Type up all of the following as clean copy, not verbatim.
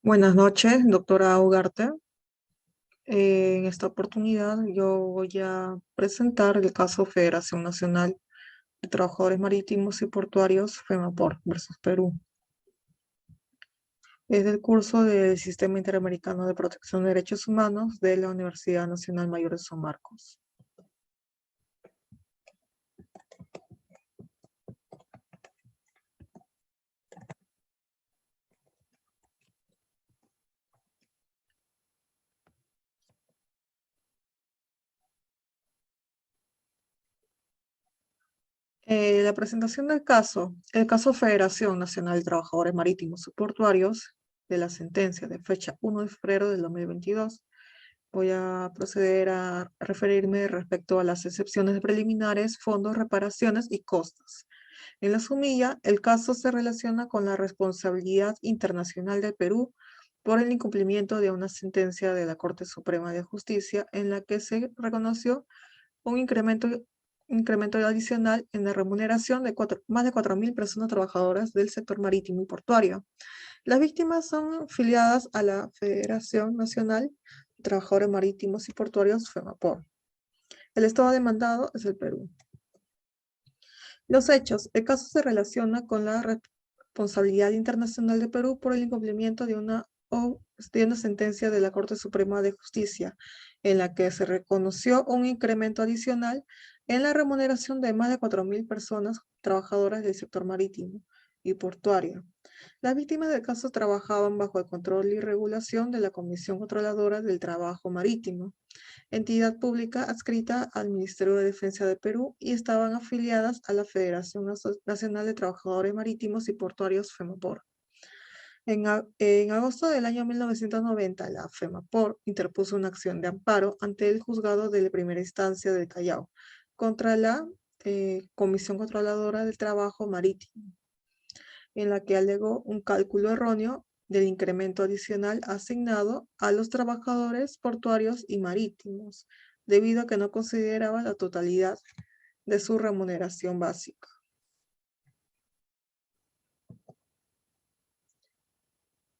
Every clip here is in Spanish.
Buenas noches, doctora Ugarte. En esta oportunidad yo voy a presentar el caso Federación Nacional de Trabajadores Marítimos y Portuarios, FEMAPOR versus Perú. Es del curso del Sistema Interamericano de Protección de Derechos Humanos de la Universidad Nacional Mayor de San Marcos. La presentación del caso, el caso Federación Nacional de Trabajadores Marítimos y Portuarios de la sentencia de fecha 1 de febrero del 2022. Voy a proceder a referirme respecto a las excepciones preliminares, fondos, reparaciones y costas. En la sumilla, el caso se relaciona con la responsabilidad internacional del Perú por el incumplimiento de una sentencia de la Corte Suprema de Justicia en la que se reconoció un incremento adicional en la remuneración de más de 4.000 personas trabajadoras del sector marítimo y portuario. Las víctimas son afiliadas a la Federación Nacional de Trabajadores Marítimos y Portuarios, FEMAPOR. El estado demandado es el Perú. Los hechos. El caso se relaciona con la responsabilidad internacional de Perú por el incumplimiento de una sentencia de la Corte Suprema de Justicia, en la que se reconoció un incremento adicional en la remuneración de más de 4.000 personas trabajadoras del sector marítimo y portuario. Las víctimas del caso trabajaban bajo el control y regulación de la Comisión Controladora del Trabajo Marítimo, entidad pública adscrita al Ministerio de Defensa de Perú, y estaban afiliadas a la Federación Nacional de Trabajadores Marítimos y Portuarios, FEMAPOR. En agosto del año 1990, la FEMAPOR interpuso una acción de amparo ante el juzgado de la primera instancia del Callao contra la Comisión Controladora del Trabajo Marítimo, en la que alegó un cálculo erróneo del incremento adicional asignado a los trabajadores portuarios y marítimos, debido a que no consideraba la totalidad de su remuneración básica.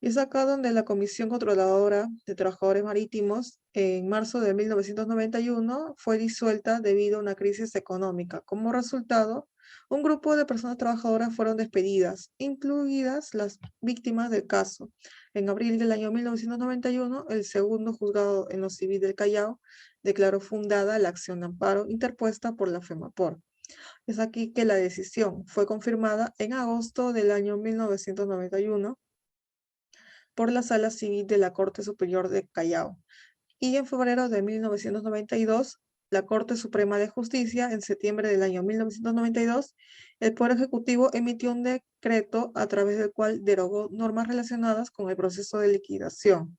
Y es acá donde la Comisión Controladora de Trabajadores Marítimos, en marzo de 1991, fue disuelta debido a una crisis económica. Como resultado, un grupo de personas trabajadoras fueron despedidas, incluidas las víctimas del caso. En abril del año 1991, el segundo juzgado en lo civil del Callao declaró fundada la acción de amparo interpuesta por la FEMAPOR. Es aquí que la decisión fue confirmada en agosto del año 1991 por la Sala Civil de la Corte Superior de Callao. Y en febrero de 1992, la Corte Suprema de Justicia, en septiembre del año 1992, el Poder Ejecutivo emitió un decreto a través del cual derogó normas relacionadas con el proceso de liquidación,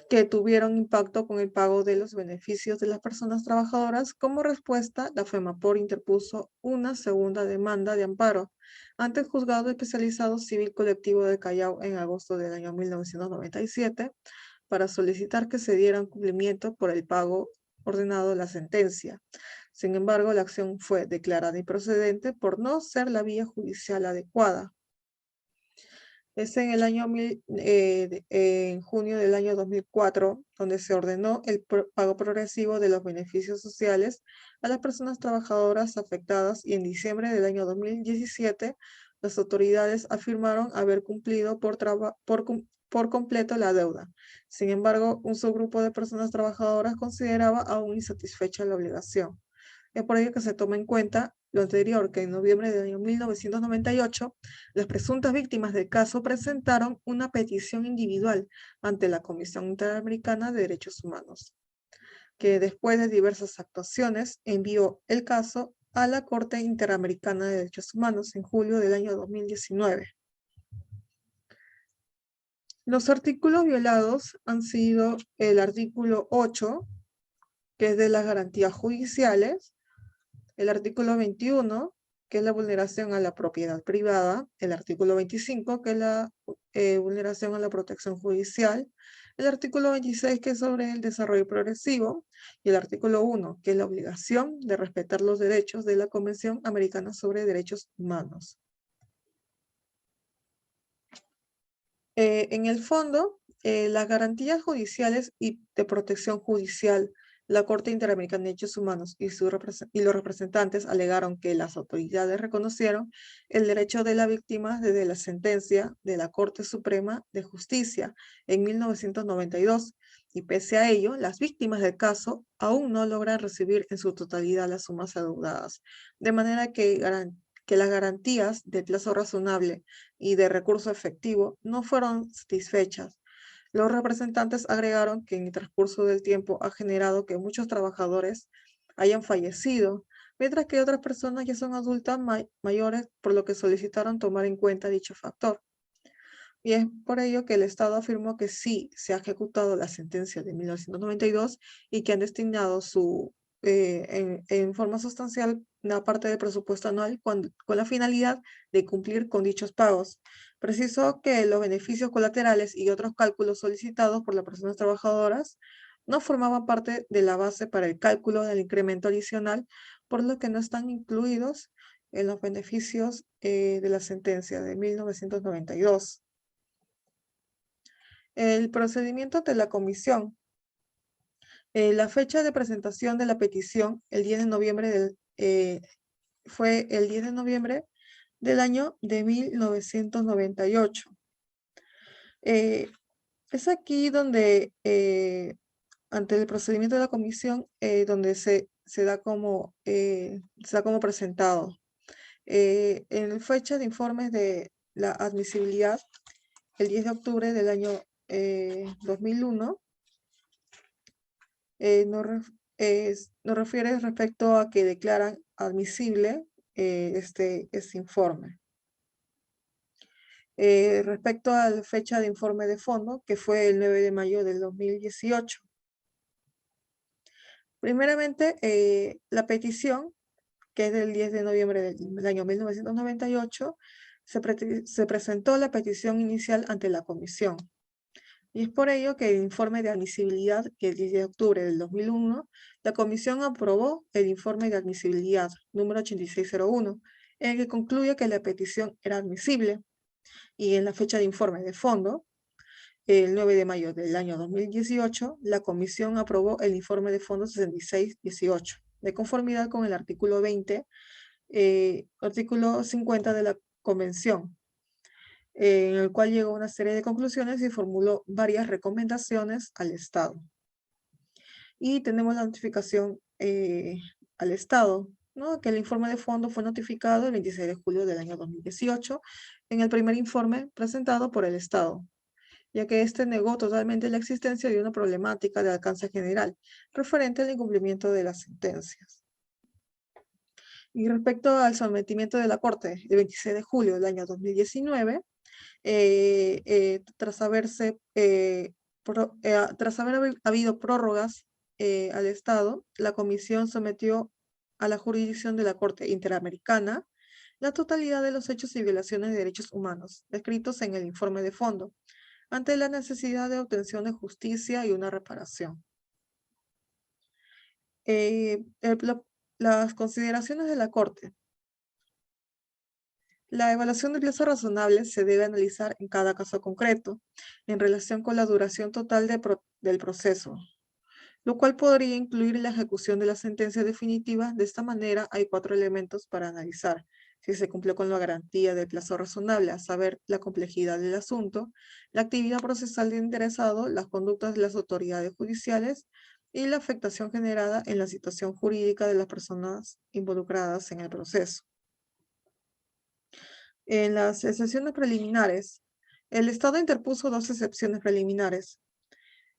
que tuvieron impacto con el pago de los beneficios de las personas trabajadoras. Como respuesta, la FEMAPOR interpuso una segunda demanda de amparo ante el Juzgado Especializado Civil Colectivo de Callao en agosto del año 1997 para solicitar que se diera un cumplimiento por el pago ordenado de la sentencia. Sin embargo, la acción fue declarada improcedente por no ser la vía judicial adecuada. Es en el año en junio del año 2004, donde se ordenó el pago progresivo de los beneficios sociales a las personas trabajadoras afectadas, y en diciembre del año 2017 las autoridades afirmaron haber cumplido por completo la deuda. Sin embargo, un subgrupo de personas trabajadoras consideraba aún insatisfecha la obligación. Es por ello que se toma en cuenta lo anterior, que en noviembre del año 1998, las presuntas víctimas del caso presentaron una petición individual ante la Comisión Interamericana de Derechos Humanos, que después de diversas actuaciones envió el caso a la Corte Interamericana de Derechos Humanos en julio del año 2019. Los artículos violados han sido el artículo 8, que es de las garantías judiciales, el artículo 21, que es la vulneración a la propiedad privada, el artículo 25, que es la vulneración a la protección judicial, el artículo 26, que es sobre el desarrollo progresivo, y el artículo 1, que es la obligación de respetar los derechos de la Convención Americana sobre Derechos Humanos. En el fondo, las garantías judiciales y de protección judicial, la Corte Interamericana de Derechos Humanos y los representantes alegaron que las autoridades reconocieron el derecho de la víctima desde la sentencia de la Corte Suprema de Justicia en 1992, y pese a ello, las víctimas del caso aún no logran recibir en su totalidad las sumas adeudadas, de manera que las garantías de plazo razonable y de recurso efectivo no fueron satisfechas. Los representantes agregaron que en el transcurso del tiempo ha generado que muchos trabajadores hayan fallecido, mientras que otras personas ya son adultas mayores, por lo que solicitaron tomar en cuenta dicho factor. Y es por ello que el Estado afirmó que sí se ha ejecutado la sentencia de 1992 y que han destinado en forma sustancial una parte del presupuesto anual con la finalidad de cumplir con dichos pagos. Precisó que los beneficios colaterales y otros cálculos solicitados por las personas trabajadoras no formaban parte de la base para el cálculo del incremento adicional, por lo que no están incluidos en los beneficios de la sentencia de 1992. El procedimiento de la comisión. La fecha de presentación de la petición, fue el 10 de noviembre del año de 1998. Es aquí donde, ante el procedimiento de la comisión, donde se da como presentado. En fecha de informes de la admisibilidad, el 10 de octubre del año 2001, nos refiere respecto a que declaran admisible este informe. Respecto a la fecha de informe de fondo, que fue el 9 de mayo del 2018. Primeramente, la petición, que es del 10 de noviembre del año 1998, se presentó la petición inicial ante la comisión. Y es por ello que el informe de admisibilidad, que el 10 de octubre del 2001, la comisión aprobó el informe de admisibilidad número 8601, en el que concluye que la petición era admisible. Y en la fecha de informe de fondo, el 9 de mayo del año 2018, la comisión aprobó el informe de fondo 6618, de conformidad con el artículo 20, artículo 50 de la Convención, en el cual llegó a una serie de conclusiones y formuló varias recomendaciones al Estado. Y tenemos la notificación al Estado, ¿no? Que el informe de fondo fue notificado el 26 de julio del año 2018 en el primer informe presentado por el Estado, ya que éste negó totalmente la existencia de una problemática de alcance general referente al incumplimiento de las sentencias. Y respecto al sometimiento de la Corte, el 26 de julio del año 2019, tras haber habido prórrogas al Estado, la Comisión sometió a la jurisdicción de la Corte Interamericana la totalidad de los hechos y violaciones de derechos humanos descritos en el informe de fondo, ante la necesidad de obtención de justicia y una reparación. Las consideraciones de la Corte. La evaluación de plazo razonable se debe analizar en cada caso concreto, en relación con la duración total del proceso, lo cual podría incluir la ejecución de la sentencia definitiva. De esta manera, hay 4 elementos para analizar: si se cumplió con la garantía del plazo razonable, a saber, la complejidad del asunto, la actividad procesal del interesado, las conductas de las autoridades judiciales y la afectación generada en la situación jurídica de las personas involucradas en el proceso. En las excepciones preliminares, el Estado interpuso 2 excepciones preliminares.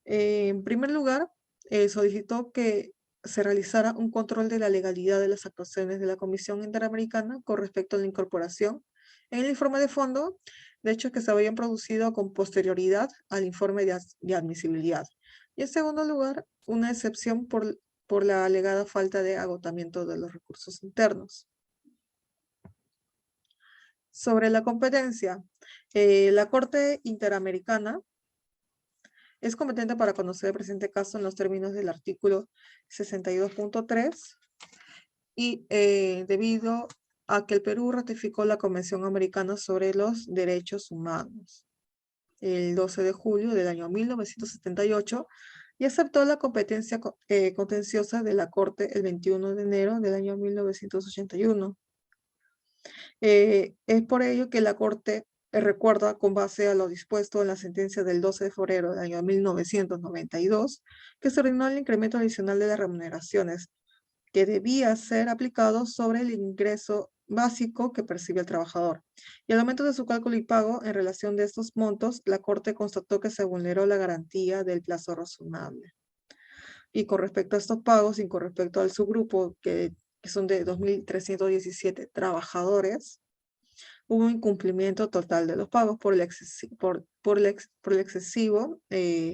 En primer lugar, solicitó que se realizara un control de la legalidad de las actuaciones de la Comisión Interamericana con respecto a la incorporación en el informe de fondo de hechos que se habían producido con posterioridad al informe de admisibilidad. Y en segundo lugar, una excepción por la alegada falta de agotamiento de los recursos internos. Sobre la competencia, la Corte Interamericana es competente para conocer el presente caso en los términos del artículo 62.3 y debido a que el Perú ratificó la Convención Americana sobre los Derechos Humanos. el 12 de julio del año 1978 y aceptó la competencia contenciosa de la Corte el 21 de enero del año 1981. Es por ello que la Corte recuerda, con base a lo dispuesto en la sentencia del 12 de febrero del año 1992, que se ordenó el incremento adicional de las remuneraciones que debía ser aplicado sobre el ingreso básico que percibe el trabajador. Y al momento de su cálculo y pago en relación de estos montos, la Corte constató que se vulneró la garantía del plazo razonable. Y con respecto a estos pagos y con respecto al subgrupo, que son de 2.317 trabajadores, hubo un incumplimiento total de los pagos por el excesivo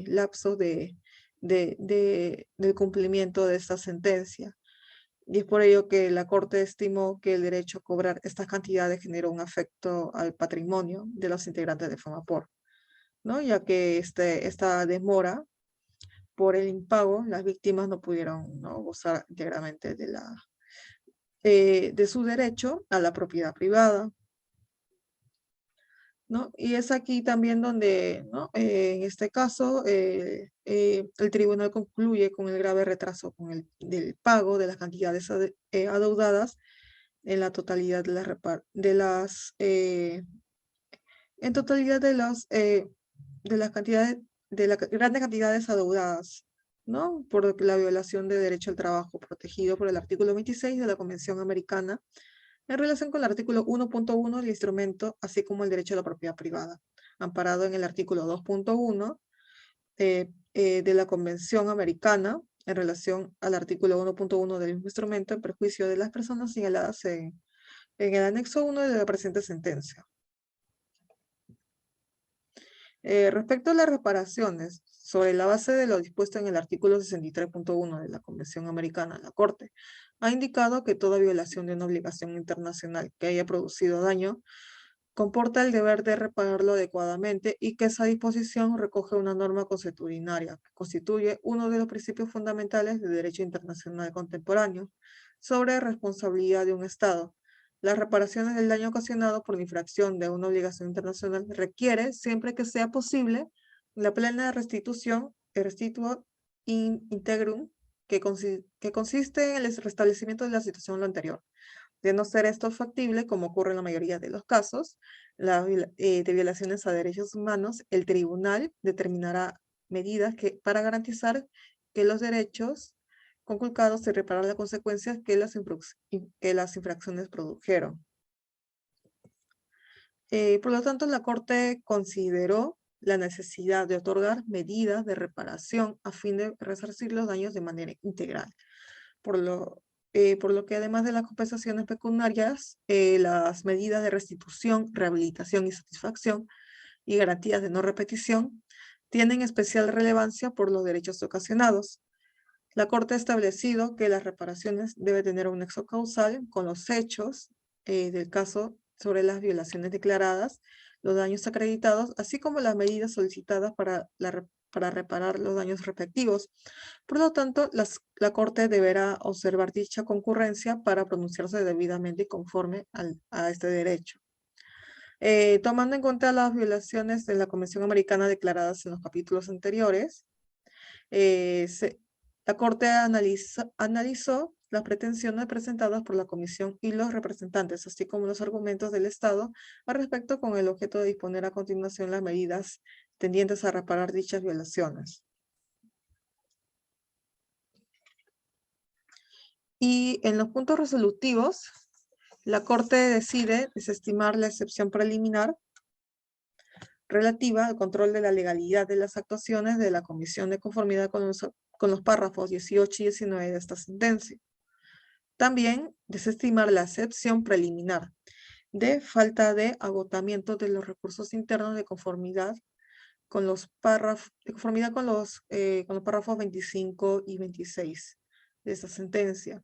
lapso del cumplimiento de esta sentencia. Y es por ello que la Corte estimó que el derecho a cobrar estas cantidades generó un afecto al patrimonio de los integrantes de FONAPOR, ¿no? Ya que esta demora por el impago, las víctimas no pudieron, ¿no?, gozar íntegramente de su derecho a la propiedad privada, ¿no? Y es aquí también donde, ¿no?, en este caso, el tribunal concluye con el grave retraso del pago de las cantidades adeudadas en la totalidad en totalidad de las cantidades, de las grandes cantidades adeudadas, ¿no? Por la violación de derecho al trabajo protegido por el artículo 26 de la Convención Americana en relación con el artículo 1.1 del instrumento, así como el derecho a la propiedad privada, amparado en el artículo 2.1 de la Convención Americana en relación al artículo 1.1 del mismo instrumento en perjuicio de las personas señaladas en el anexo 1 de la presente sentencia. Respecto a las reparaciones, sobre la base de lo dispuesto en el artículo 63.1 de la Convención Americana, la Corte ha indicado que toda violación de una obligación internacional que haya producido daño comporta el deber de repararlo adecuadamente y que esa disposición recoge una norma consuetudinaria que constituye uno de los principios fundamentales del derecho internacional contemporáneo sobre responsabilidad de un Estado. Las reparaciones del daño ocasionado por la infracción de una obligación internacional requiere, siempre que sea posible, la plena restitución, restituo in integrum, que consiste en el restablecimiento de la situación a lo anterior. De no ser esto factible, como ocurre en la mayoría de los casos de violaciones a derechos humanos, el tribunal determinará medidas para garantizar que los derechos conculcados se reparan las consecuencias que las infracciones produjeron. Por lo tanto, la Corte consideró la necesidad de otorgar medidas de reparación a fin de resarcir los daños de manera integral. Por lo que además de las compensaciones pecuniarias, las medidas de restitución, rehabilitación y satisfacción y garantías de no repetición tienen especial relevancia por los derechos ocasionados. La Corte ha establecido que las reparaciones deben tener un nexo causal con los hechos del caso sobre las violaciones declaradas, los daños acreditados, así como las medidas solicitadas para reparar los daños respectivos. Por lo tanto, la Corte deberá observar dicha concurrencia para pronunciarse debidamente conforme a este derecho. Tomando en cuenta las violaciones de la Convención Americana declaradas en los capítulos anteriores, eh, se- la Corte analizó las pretensiones presentadas por la Comisión y los representantes, así como los argumentos del Estado al respecto, con el objeto de disponer a continuación las medidas tendientes a reparar dichas violaciones. Y en los puntos resolutivos, la Corte decide desestimar la excepción preliminar relativa al control de la legalidad de las actuaciones de la Comisión de conformidad con los párrafos 18 y 19 de esta sentencia. También desestimar la excepción preliminar de falta de agotamiento de los recursos internos de conformidad con los párrafos, con los párrafos 25 y 26 de esta sentencia.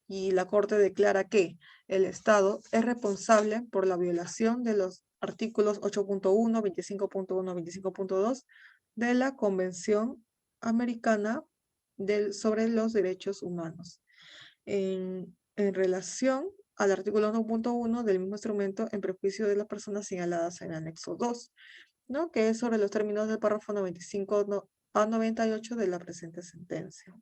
Y la Corte declara que el Estado es responsable por la violación de los artículos 8.1, 25.1, 25.2 de la Convención Americana sobre los Derechos Humanos en relación al artículo 1.1 del mismo instrumento en perjuicio de las personas señaladas en el anexo 2. ¿no? Que es sobre los términos del párrafo 95 a 98 de la presente sentencia.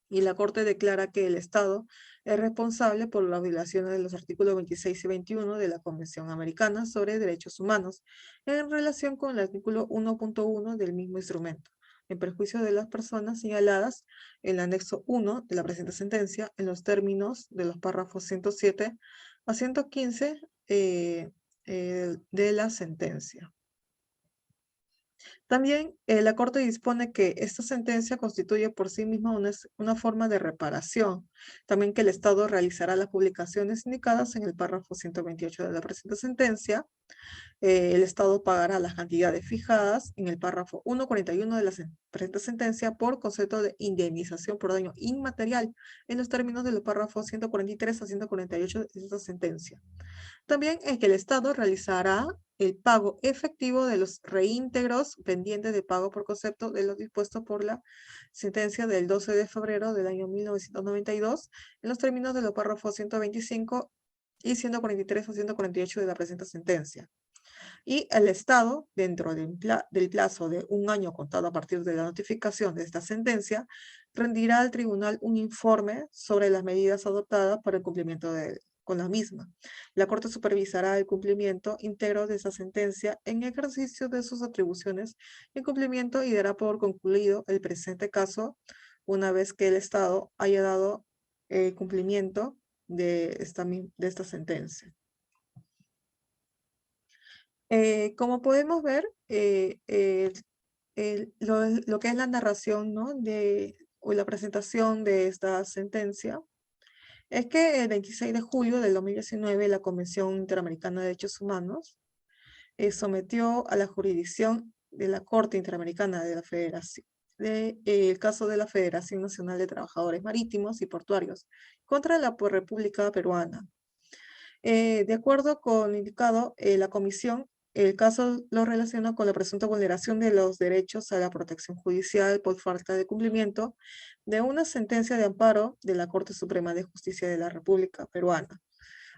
Y la Corte declara que el Estado es responsable por las violaciones de los artículos 26 y 21 de la Convención Americana sobre Derechos Humanos en relación con el artículo 1.1 del mismo instrumento, en perjuicio de las personas señaladas en el anexo 1 de la presente sentencia en los términos de los párrafos 107 a 115 de la sentencia. También la Corte dispone que esta sentencia constituye por sí misma una forma de reparación. También que el Estado realizará las publicaciones indicadas en el párrafo 128 de la presente sentencia. El Estado pagará las cantidades fijadas en el párrafo 141 de la presente sentencia por concepto de indemnización por daño inmaterial en los términos de los párrafos 143 a 148 de esta sentencia. También es que el Estado realizará el pago efectivo de los reintegros pendientes de pago por concepto de lo dispuesto por la sentencia del 12 de febrero del año 1992 en los términos de los párrafos 125 y 143 a 148 de la presente sentencia. Y el Estado, dentro del plazo de un año contado a partir de la notificación de esta sentencia, rendirá al tribunal un informe sobre las medidas adoptadas para el cumplimiento con la misma. La Corte supervisará el cumplimiento íntegro de esa sentencia en ejercicio de sus atribuciones y cumplimiento y dará por concluido el presente caso una vez que el Estado haya dado cumplimiento de esta sentencia. Como podemos ver, lo que es la narración, ¿no? O la presentación de esta sentencia es que el 26 de julio del 2019 la Convención Interamericana de Derechos Humanos sometió a la jurisdicción de la Corte Interamericana de la Federación, el caso de la Federación Nacional de Trabajadores Marítimos y Portuarios contra la República Peruana. De acuerdo con lo indicado, la comisión, el caso lo relaciona con la presunta vulneración de los derechos a la protección judicial por falta de cumplimiento de una sentencia de amparo de la Corte Suprema de Justicia de la República Peruana,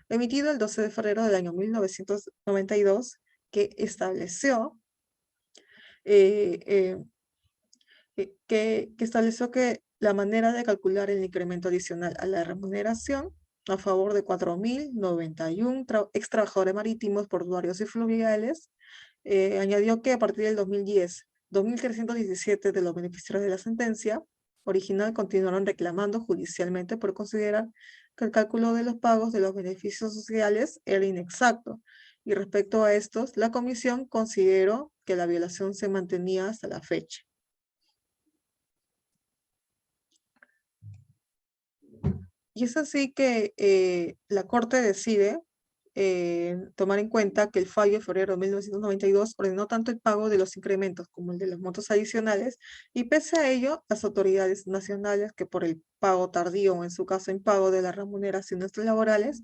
emitido el 12 de febrero del año 1992, que estableció que la manera de calcular el incremento adicional a la remuneración a favor de 4.091 ex trabajadores marítimos, portuarios y fluviales, añadió que a partir del 2010, 2.317 de los beneficiarios de la sentencia original continuaron reclamando judicialmente por considerar que el cálculo de los pagos de los beneficios sociales era inexacto. Y respecto a estos, la comisión consideró que la violación se mantenía hasta la fecha. Y es así que la Corte decide tomar en cuenta que el fallo de febrero de 1992 ordenó tanto el pago de los incrementos como el de los montos adicionales, y pese a ello, las autoridades nacionales que por el pago tardío o en su caso impago de las remuneraciones laborales,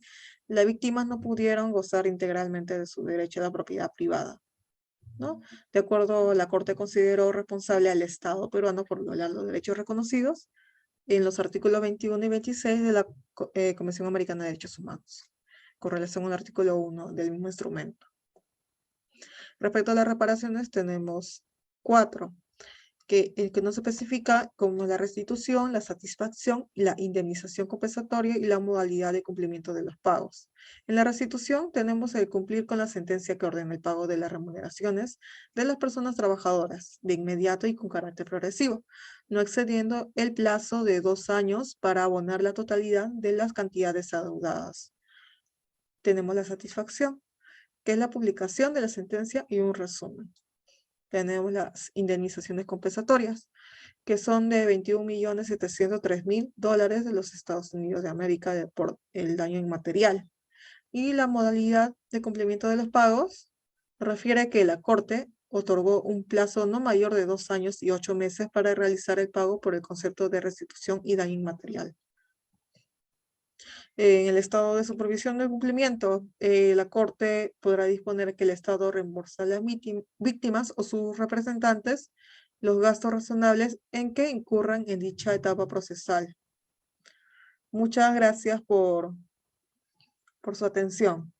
las víctimas no pudieron gozar integralmente de su derecho a la propiedad privada, ¿no? De acuerdo, la Corte consideró responsable al Estado peruano por violar los derechos reconocidos en los artículos 21 y 26 de la Convención Americana de Derechos Humanos, con relación al artículo 1 del mismo instrumento. Respecto a las reparaciones, tenemos 4, que no se especifica como la restitución, la satisfacción, la indemnización compensatoria y la modalidad de cumplimiento de los pagos. En la restitución tenemos el cumplir con la sentencia que ordena el pago de las remuneraciones de las personas trabajadoras de inmediato y con carácter progresivo, no excediendo el plazo de 2 años para abonar la totalidad de las cantidades adeudadas. Tenemos la satisfacción, que es la publicación de la sentencia y un resumen. Tenemos las indemnizaciones compensatorias, que son de $21.703.000 de los Estados Unidos de América por el daño inmaterial. Y la modalidad de cumplimiento de los pagos refiere que la Corte otorgó un plazo no mayor de 2 años y 8 meses para realizar el pago por el concepto de restitución y daño inmaterial. En el estado de supervisión del cumplimiento, la Corte podrá disponer que el Estado reembolsa a las víctimas o sus representantes los gastos razonables en que incurran en dicha etapa procesal. Muchas gracias por su atención.